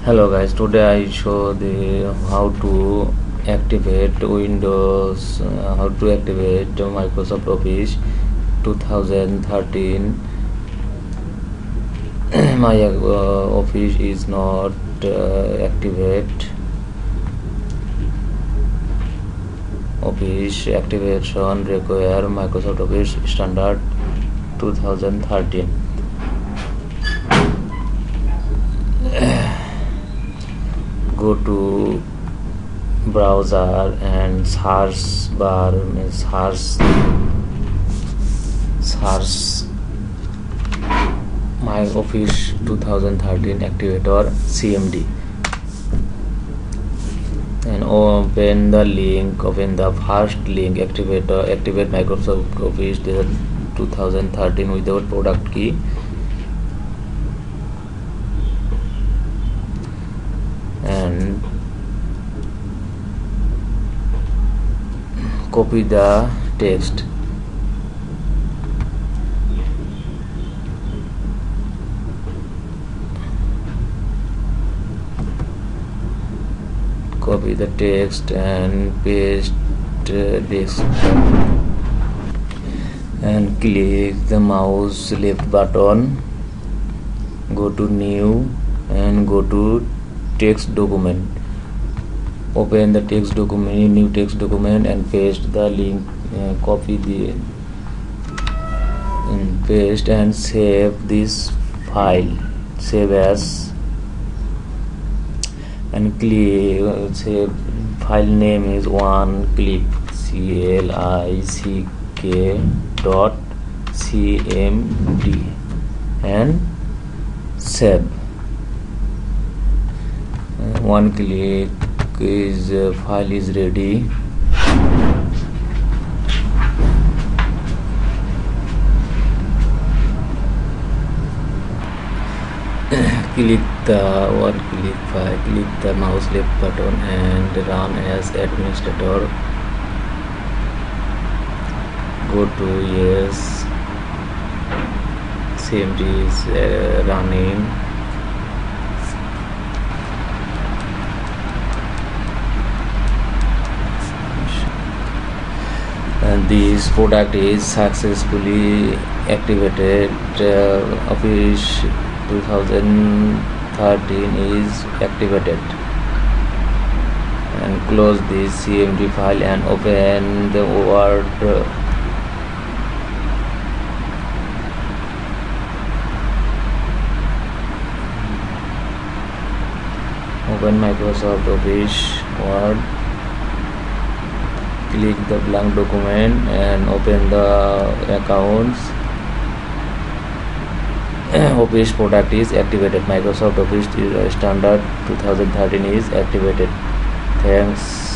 Hello guys, today I show the how to activate Windows, how to activate Microsoft Office 2013. My Office is not activate. Office activation require Microsoft Office Standard 2013. Go to browser and search bar, search my Office 2013 activator CMD and open the first link. Activate Microsoft Office 2013 without product key. And copy the text. Copy the text and paste this and click the mouse left button. Go to new and go to text document. Open the text document, new text document, and paste the link. Copy the and paste and save this file. Save as and click. Save file name is one click click.cmd and save. One click is file is ready. Click the mouse left button and run as administrator. Go to yes, CMD is running. And this product is successfully activated. Office 2013 is activated. And close this CMD file and open the Word. Open Microsoft Office Word. Click the blank document and open the accounts. Office product is activated. Microsoft Office Standard 2013 is activated. Thanks.